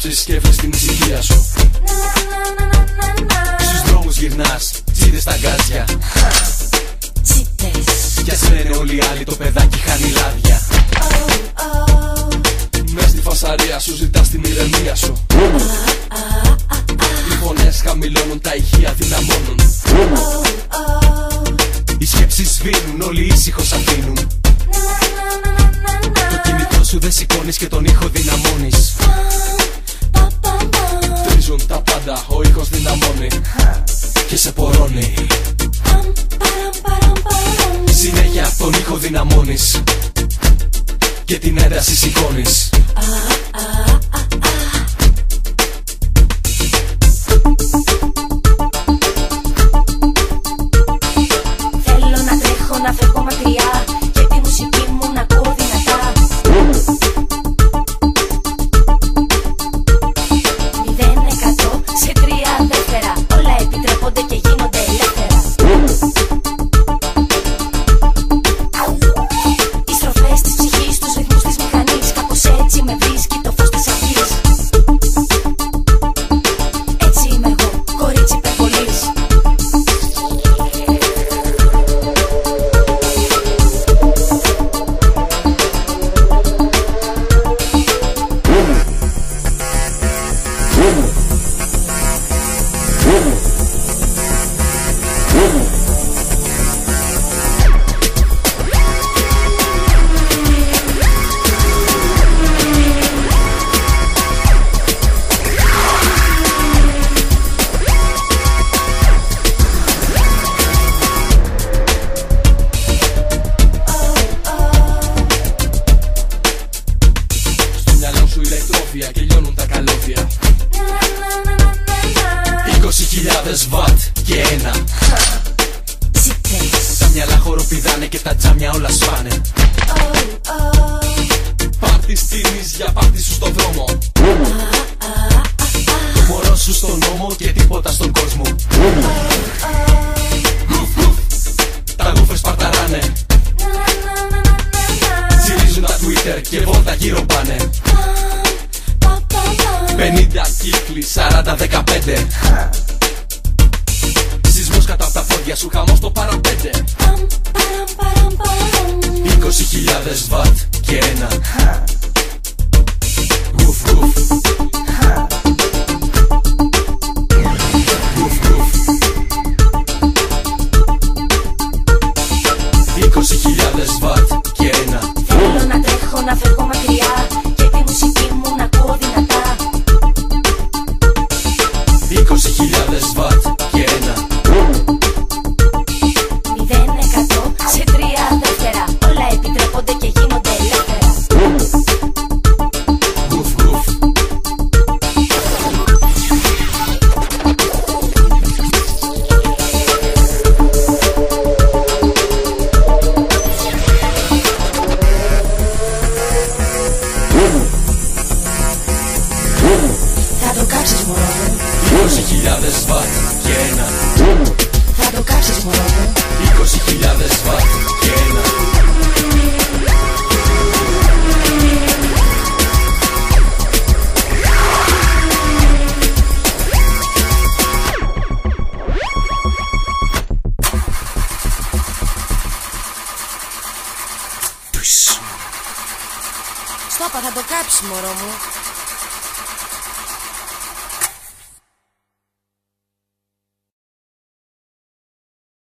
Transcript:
ανάψεις και βρεις την ησυχία σου. Στους δρόμους γυρνάς, τσίτες στα γκάζια. Κι ας λένε όλοι οι άλλοι το παιδάκι χάνει λάδια. Μες στη φασαρία σου ζητάς την ηρεμία σου. Οι φωνές χαμηλώνουν, τα ηχεία δυναμώνουν. Οι σκέψεις σβήνουν, όλοι ήσυχος αφήνουν. Το κινητό σου δεν σηκώνεις και τον ήχο δυναμώνεις. Τρίζουν τα πάντα, ο ήχος δυναμώνει και σε πορώνει. Συνέχεια τον ήχο δυναμώνεις και την ένταση σηκώνεις. Θέλω να τρέχω, να φεύγω μακριά και τη μουσική μου να ακούω δυνατά. 0% σε 3 δεύτερα, όλα επιτρέπονται και γίνονται ελεύθερα. Οι στροφές της ψυχής, τους ρυθμούς της μηχανής, κάπως έτσι με βρίσκει το φως της αρχής. Έτσι είμαι εγώ, κορίτσι υπερβολής. Και λιώνουν τα καλώδια. 20.000 βατ και ένα. Τα μυαλά χοροπηδάνε και τα τζάμια όλα σφάνε. Πάρτι στείνεις για πάρτι σου στον δρόμο. Το μωρό σου στον νόμο και τίποτα στον κόσμο. Τα γούφες παρταράνε. Τσιρίζουν τα Twitter και βόλτα γύρω πάνε. 50 κύκλοι, 40-15. Σεισμός κάτω απ' τα πόδια σου, χαμός το παραπέντε. 20.000 βατ και ένα. Γουφ γουφ. Γουφ γουφ. 20.000 βατ και ένα. Θέλω να τρέχω, να φεύγω μακριά και τη μουσική μου να ακούω δυνατά. 20.000 βατ και ένα. 0% σε 3 δεύτερα, όλα επιτρέπονται και γίνονται ελεύθερα. Γουφ γουφ. Θα το κάψεις μωρό μου. 20.000 βατ και ένα. Θα το κάψεις μωρό μου. 20.000 βατ και ένα. Στόπα, θα το κάψεις μωρό μου.